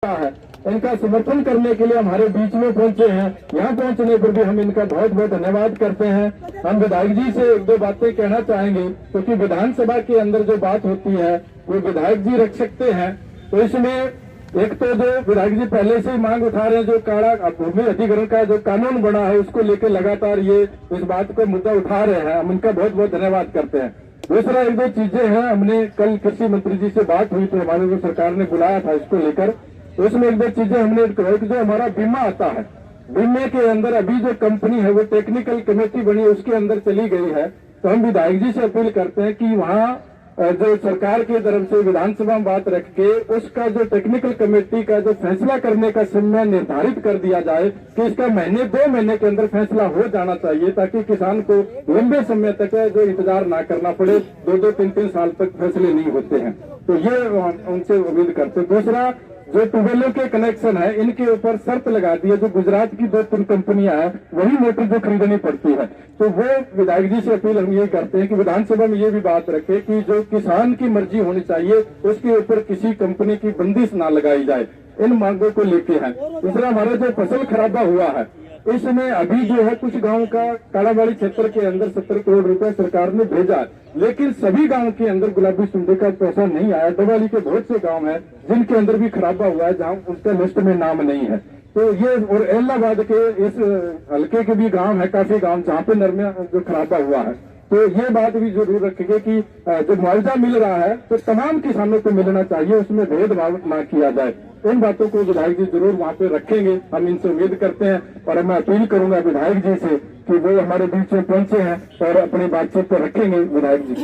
है, इनका समर्थन करने के लिए हमारे बीच में पहुंचे हैं। यहाँ पहुंचने पर भी हम इनका बहुत बहुत धन्यवाद करते हैं। हम विधायक जी से एक दो बातें कहना चाहेंगे, क्योंकि विधानसभा के अंदर जो बात होती है वो विधायक जी रख सकते हैं। तो इसमें एक तो जो विधायक जी पहले से ही मांग उठा रहे हैं, जो काड़ा भूमि अधिग्रहण का जो कानून बना है उसको लेकर लगातार ये इस बात को मुद्दा उठा रहे हैं, हम उनका बहुत बहुत धन्यवाद करते हैं। दूसरा एक दो चीजें हैं, हमने कल कृषि मंत्री जी से बात हुई तो हमारे जो सरकार ने बुलाया था इसको लेकर, तो उसमें एक दो चीजें हमने कहा कि जो हमारा बीमा आता है, बीमे के अंदर अभी जो कंपनी है वो टेक्निकल कमेटी बनी उसके अंदर चली गई है। तो हम विधायक जी से अपील करते हैं कि वहाँ जो सरकार की तरफ से विधानसभा में बात रख के उसका जो टेक्निकल कमेटी का जो फैसला करने का समय निर्धारित कर दिया जाए कि इसका महीने 2 महीने के अंदर फैसला हो जाना चाहिए, ताकि किसान को लंबे समय तक जो इंतजार ना करना पड़े, 2-2, 3-3 साल तक फैसले नहीं होते हैं। तो ये उनसे उम्मीद करते हैं। दूसरा, जो ट्यूबवेलों के कनेक्शन है इनके ऊपर शर्त लगा दी है, जो गुजरात की 2-3 कंपनियां हैं वही मोटर जो खरीदनी पड़ती है। तो वो विधायक जी से अपील हम ये करते हैं कि विधानसभा में ये भी बात रखे कि जो किसान की मर्जी होनी चाहिए उसके ऊपर किसी कंपनी की बंदिश ना लगाई जाए, इन मांगों को लेके है। दूसरा, हमारा जो फसल खराबा हुआ है इसमें अभी जो है कुछ गांव का कालाबाड़ी क्षेत्र के अंदर 70 करोड़ रुपए सरकार ने भेजा, लेकिन सभी गांव के अंदर गुलाबी सुंडी का पैसा नहीं आया। डबवाली के बहुत से गांव हैं जिनके अंदर भी खराबा हुआ है, जहां उसका लिस्ट में नाम नहीं है। तो ये और इलाहाबाद के इस हल्के के भी गांव है, काफी गांव जहां पे नरमिया जो खराबा हुआ है। तो ये बात भी जरूर रखेंगे कि जो मुआवजा मिल रहा है तो तमाम किसानों को मिलना चाहिए, उसमें भेदभाव ना किया जाए। इन बातों को विधायक जी जरूर वहाँ पे रखेंगे, हम इनसे उम्मीद करते हैं। और मैं अपील करूंगा विधायक जी से कि वो हमारे बीच में पहुंचे हैं और अपनी बातचीत को रखेंगे। विधायक जी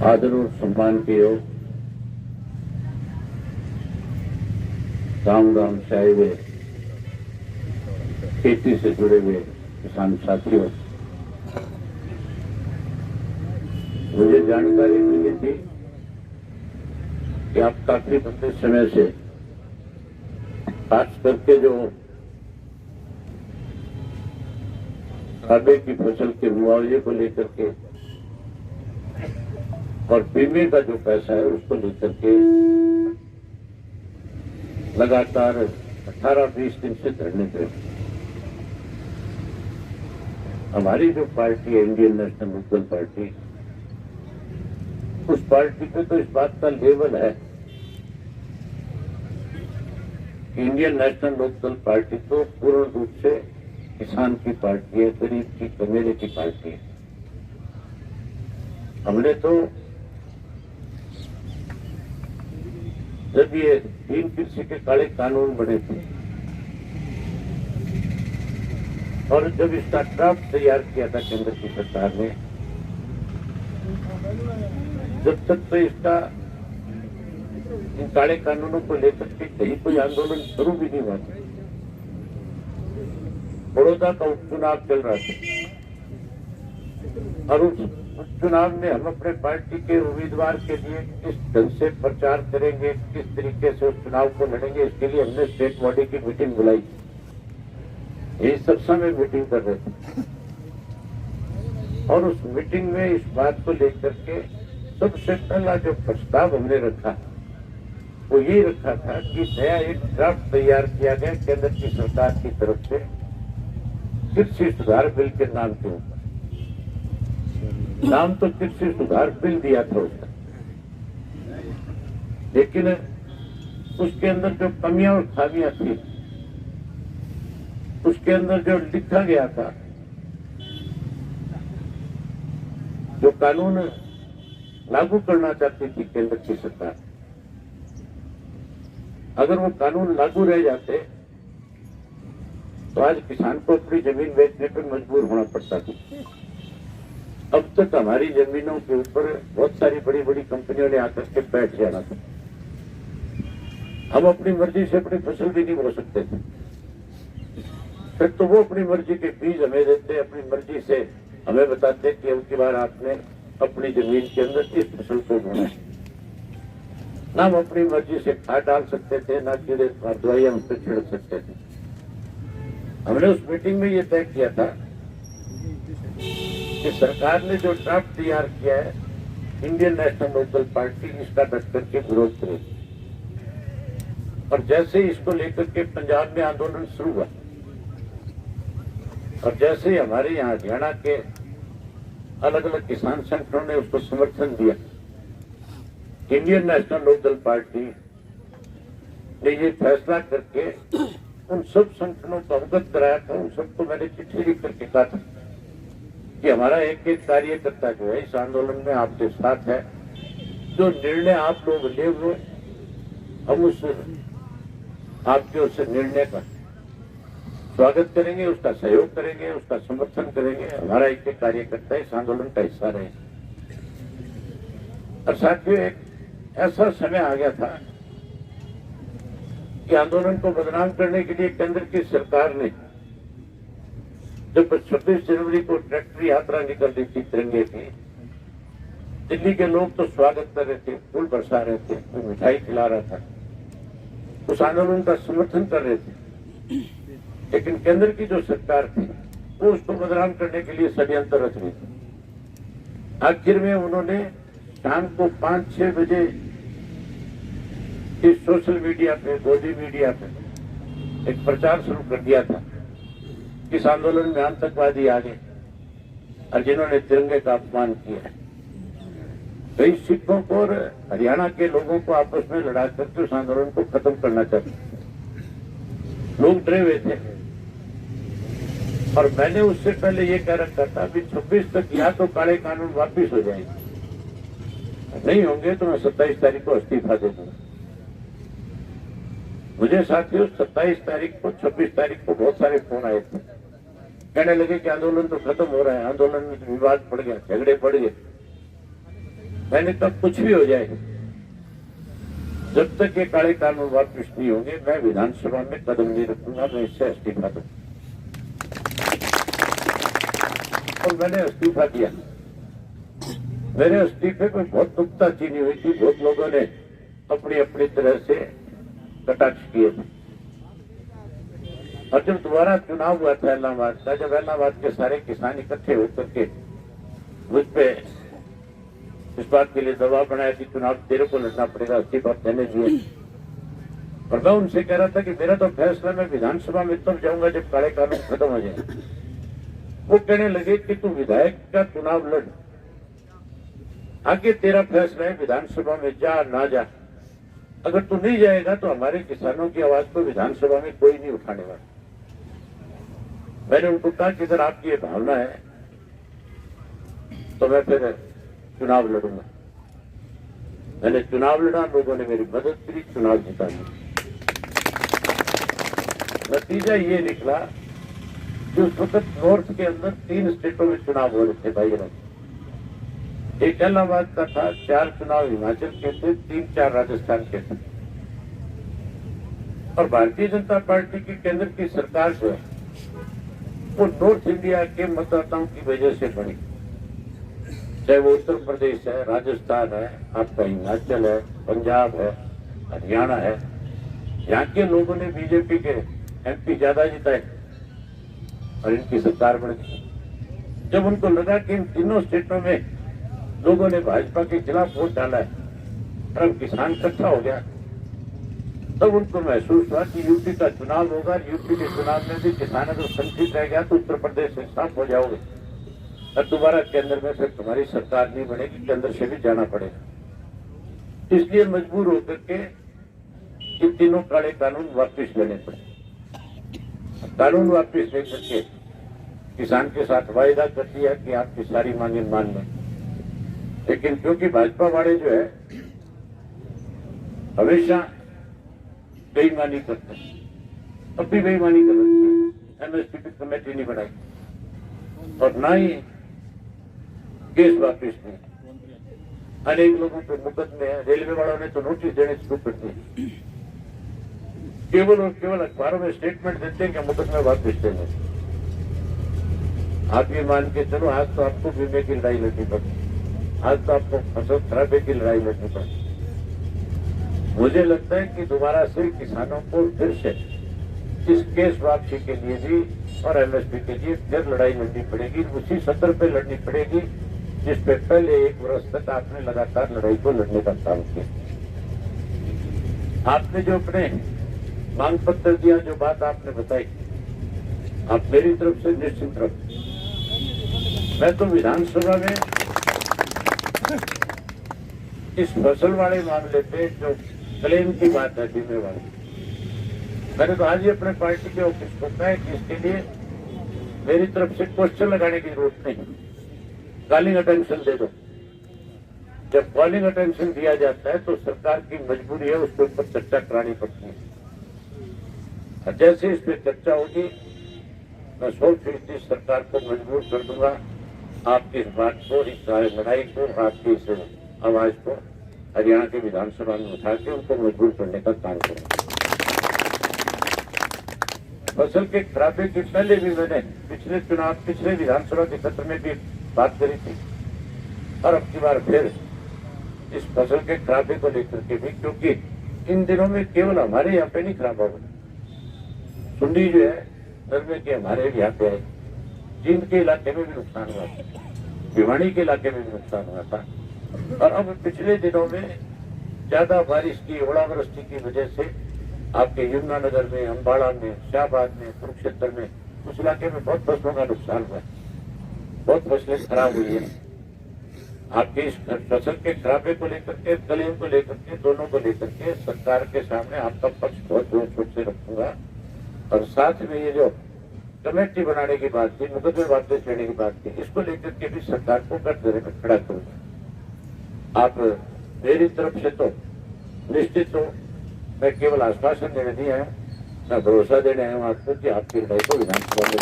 आदर और सम्मान के योग गांव गांव से आए हुए खेती से जुड़े हुए किसान साथियों, मुझे जानकारी मिली थी कि आप काफी लंबे समय से खास करके जो खादे की फसल के मुआवजे को लेकर के और बीमे का जो पैसा है उसको लेकर के लगातार 18-20 दिन से धरने पे। हमारी जो पार्टी है इंडियन नेशनल लोकदल पार्टी, उस पार्टी पे तो इस बात का लेवल है कि इंडियन नेशनल लोकदल पार्टी तो पूर्ण रूप से किसान की पार्टी है, गरीब की कमेरे की पार्टी है। हमने तो जब ये 3 कृषि के काले कानून बने थे और जब इसका ड्राफ्ट तैयार किया था केंद्र की सरकार ने, जब तक तो इसका इन काले कानूनों को लेकर के कहीं कोई आंदोलन शुरू भी नहीं हुआ था। बड़ौदा का उपचुनाव चल रहा था और उस उपचुनाव में हम अपने पार्टी के उम्मीदवार के लिए किस ढंग से प्रचार करेंगे, किस तरीके से उस चुनाव को लड़ेंगे, इसके लिए हमने स्टेट बॉडी की मीटिंग बुलाई। ये सब समय मीटिंग कर रहे थे और उस मीटिंग में इस बात को लेकर के सबसे पहला जो प्रस्ताव हमने रखा वो यही रखा था कि नया एक ड्राफ्ट तैयार किया गया केंद्र की सरकार की तरफ से कृषि सुधार बिल के नाम के ऊपर। नाम तो कृषि सुधार बिल दिया था उसका, लेकिन उसके अंदर जो कमियां और खामियां थी, उसके अंदर जो लिखा गया था, जो कानून लागू करना चाहती थी केंद्र की सरकार, अगर वो कानून लागू रह जाते तो आज किसान को अपनी जमीन बेचने पर मजबूर होना पड़ता था। अब तक हमारी जमीनों के ऊपर बहुत सारी बड़ी बड़ी कंपनियों ने आकर के बैठ जाना था। हम अपनी मर्जी से अपनी फसल भी नहीं बो सकते थे। फिर तो वो अपनी मर्जी के बीज हमें देते, अपनी मर्जी से हमें बताते कि अब की बार आपने अपनी जमीन के अंदर इस फसल को बोना है। ना हम अपनी मर्जी से खाद डाल सकते थे, ना कीड़े दवाइयां उस पर छिड़क सकते थे। हमने उस मीटिंग में ये तय किया था कि सरकार ने जो ड्राफ्ट तैयार किया है, इंडियन नेशनल लोकदल पार्टी इसका डट करके विरोध करेगी। और जैसे ही इसको लेकर के पंजाब में आंदोलन शुरू हुआ और जैसे ही हमारे यहाँ हरियाणा के अलग अलग किसान संगठनों ने उसको समर्थन दिया, इंडियन नेशनल लोकदल पार्टी ने ये फैसला करके उन सब संगठनों को अवगत कराया था। उन सबको मैंने चिट्ठी लिख करके कहा था कि हमारा एक एक कार्यकर्ता जो है इस आंदोलन में आपके साथ है। जो निर्णय आप लोग ले हुए, हम उस आपके उस निर्णय का स्वागत करेंगे, उसका सहयोग करेंगे, उसका समर्थन करेंगे। हमारा एक एक कार्यकर्ता इस आंदोलन का हिस्सा रहे। और साथियों, एक ऐसा समय आ गया था कि आंदोलन को बदनाम करने के लिए केंद्र की सरकार ने जब 26 जनवरी को ट्रैक्टर यात्रा निकल रही थी तिरंगे की, दिल्ली के लोग तो स्वागत कर रहे थे, फूल बरसा रहे थे, कोई मिठाई खिला रहा था, उस आंदोलन का समर्थन कर रहे थे। लेकिन केंद्र की जो सरकार थी वो उसको बदनाम करने के लिए षड्यंत्र रच रही थी। आखिर में उन्होंने शाम को 5-6 बजे इस सोशल मीडिया पे, गोदी मीडिया पे एक प्रचार शुरू कर दिया था। इस आंदोलन में आतंकवादी आ गए और जिन्होंने तिरंगे का अपमान किया है। कई सिखों को और हरियाणा के लोगों को आपस में लड़ा करके उस आंदोलन को खत्म करना चाहते। लोग डरे हुए थे और मैंने उससे पहले ये कह रखा था कि 26 तक या तो काले कानून वापिस हो जाएंगे, नहीं होंगे तो मैं 27 तारीख को इस्तीफा दे दूंगा। मुझे साथियों 27 तारीख को, 26 तारीख को बहुत सारे फोन आए थे, कहने लगे कि आंदोलन तो खत्म हो रहा है, आंदोलन में विवाद पड़ गया, झगड़े पड़ गए। मैंने कहा कुछ भी हो जाए, जब तक ये काले कानून वापिस नहीं होंगे मैं विधानसभा में कदम नहीं रखूंगा, मैं इससे इस्तीफा दूंगा। और मैंने इस्तीफा दिया। मेरे इस्तीफे में बहुत नुक्ताचीनी हुई थी, बहुत लोगों ने अपनी अपनी तरह से कटाक्ष किए थे। और जब दोबारा चुनाव हुआ था इलाहाबाद का, जब इलाहाबाद के सारे किसान इकट्ठे होकर के मुझ पे इस बात के लिए दबाव बनाया कि चुनाव तेरे को लड़ना पड़ेगा, इस्तीफा देने दिए। और मैं उनसे कह रहा था कि मेरा तो फैसला, मैं विधानसभा में तब जाऊंगा जब काले कानून खत्म हो जाए। वो कहने लगे कि तू विधायक का चुनाव लड़, आगे तेरा फैसला है, विधानसभा में जा ना जा। अगर तू नहीं जाएगा तो हमारे किसानों की आवाज को विधानसभा में कोई नहीं उठाने वाला। मैंने उनको कहा कि अगर आपकी ये भावना है तो मैं फिर चुनाव लड़ूंगा। मैंने चुनाव लड़ा, लोगों ने मेरी मदद की, चुनाव जीता दिया। नतीजा ये निकला कि उस वक्त नॉर्थ के अंदर 3 स्टेटों में चुनाव हो रहे थे भाई। एक इलाहाबाद का था, 4 चुनाव हिमाचल के थे, 3-4 राजस्थान के थे। और भारतीय जनता पार्टी की केंद्र की सरकार जो है वो नॉर्थ इंडिया के मतदाताओं की वजह से बनी। चाहे वो उत्तर प्रदेश है, राजस्थान है, आपका हिमाचल है, पंजाब है, हरियाणा है, यहाँ के लोगों ने बीजेपी के MP ज्यादा जिताए और इनकी सरकार बन गई। जब उनको लगा कि इन तीनों स्टेटों में लोगों ने भाजपा के खिलाफ वोट डाला है और अब किसान इकट्ठा हो गया, तब उनको महसूस हुआ कि यूपी का चुनाव होगा, यूपी के चुनाव में भी किसान अगर संचित रह गया तो उत्तर प्रदेश से साफ हो जाओगे और दोबारा केंद्र में फिर तुम्हारी सरकार नहीं बनेगी, केंद्र से भी जाना पड़ेगा। इसलिए मजबूर होकर के इन तीनों काले कानून वापिस लेने पड़े। कानून वापिस लेकर के किसान के साथ वायदा कर दिया कि आपकी सारी मांगे मान लें। लेकिन क्योंकि भाजपा वाले जो है हमेशा बेईमानी करते हैं, अब भी बेईमानी कर रहे हैं। MSP की कमेटी नहीं बनाई और ना ही केस वापिस नहीं। अनेक लोगों पे मुकदमे हैं, रेलवे वालों ने तो नोटिस देने शुरू कर दिए। केवल और केवल अखबारों में स्टेटमेंट देते हैं कि मुकदमे वापिस देंगे। आप ये मान के चलो, आज तो आपको बीमे की लड़ाई लड़नी पड़ी, आज तो आपको फसल खराबे की लड़ाई लड़नी पड़ी। मुझे लगता है कि दोबारा से किसानों को फिर से इस केस वापसी के लिए भी और एमएसपी के लिए फिर लड़ाई लड़नी पड़ेगी, उसी सत्र पे लड़नी पड़ेगी जिस पे पहले 1 वर्ष तक आपने लगातार लड़ाई को लड़ने का काम किया। आपने जो अपने मांग पत्र दिया, जो बात आपने बताई, आप मेरी तरफ से निश्चित रखें। मैं तो विधानसभा में इस फसल वाले मामले पे जो क्लेम की बात है बीमे वाली, मैंने तो आज ही अपने पार्टी के ऑफिस को कहा है कि इसके लिए मेरी तरफ से क्वेश्चन लगाने की जरूरत नहीं, कॉलिंग अटेंशन दे दो। जब कॉलिंग अटेंशन दिया जाता है तो सरकार की मजबूरी है उसके ऊपर चर्चा करानी पड़ती है। और जैसे इस पर चर्चा होगी मैं 100% सरकार को मजबूर कर दूंगा आपकी इस बात को, इस लड़ाई को, आपकी इस आवाज को हरियाणा के विधानसभा में उठा के उनको मजबूर करने का काम करूंगा। फसल के खराबे की पहले भी मैंने पिछले विधानसभा के सत्र में भी बात करी थी और अब की बार फिर इस फसल के खराबे को लेकर के भी, क्योंकि इन दिनों में केवल हमारे यहाँ पे नहीं खराब होगा, सुंडी जो है नरमे के हमारे यहाँ पे है, जींद के इलाके में भी नुकसान हुआ था, भिवानी के इलाके में भी नुकसान हुआ था। और अब पिछले दिनों में ज्यादा बारिश की, ओलावृष्टि की वजह से आपके यमुनानगर में, अम्बाड़ा में, शाहबाद में, कुरुक्षेत्र में, उस इलाके में बहुत फसलों का नुकसान हुआ, बहुत फसलें खराब हुई है। आपके इस फसल के खराबे को लेकर के, क्लेम को लेकर के, दोनों को लेकर के सरकार के सामने आपका पक्ष बहुत जोर शोर से रखूंगा। और साथ में ये जो कमेटी बनाने की बात थी, मुकदमे वापस लेने की बात थी, इसको लेकर के भी सरकार को कटघरे में खड़ा करूंगा। आप मेरी तरफ से तो निश्चित हो, मैं केवल आश्वासन देने नहीं आया, मैं भरोसा देने आया हूं आपको कि आपकी लड़ाई को विधानसभा में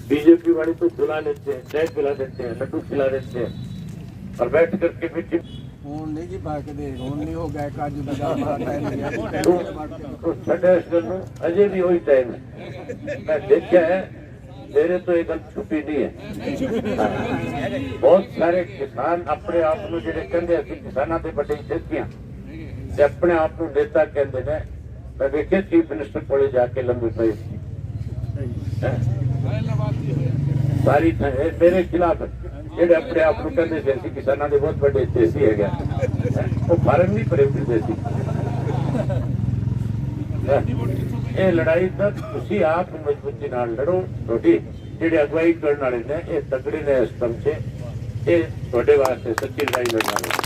बीजेपी वाली तो बुला लेते हैं, चाय पिला देते हैं, लड्डू खिला देते हैं और बैठ करके मीटिंग अजय भी वही टाइम है। मैं देखा है, मेरे तो एक गल छुपी नहीं है। बहुत सारे किसान अपने आप को जो कहते हैं किसानों के बड़े इज्जतियां अपने आप को नेता कहते हैं। मैं देखे चीफ मिनिस्टर कोले जाके लंबी पई सारी मेरे खिलाफ ਜਿਹੜੇ ਆਪਣੇ ਆਪ ਨੂੰ ਕਹਿੰਦੇ ਸੀ ਅਸੀਂ ਕਿਸਾਨਾਂ ਦੇ ਬਹੁਤ ਵੱਡੇ ਦੇਸੀ ਹੈਗਾ, ਉਹ ਫਾਰਮ ਨਹੀਂ ਭਰੇ ਦੇਸੀ। ਇਹ ਲੜਾਈ ਤਾਂ ਤੁਸੀਂ ਆਪ ਮਜ਼ਬੂਤੀ ਨਾਲ ਲੜੋ। ਤੁਹਾਡੀ ਜਿਹੜੇ ਅਗਵਾਈ ਕਰਨ ਵਾਲੇ ਨੇ ਇਹ ਤਕੜੇ ਨੇ ਇਸ ਕੰਮ 'ਚ, ਇਹ ਤੁਹਾਡੇ ਵਾਸਤੇ ਸੱਚੀ ਲੜਾਈ ਲੜਨਾ ਹੈ।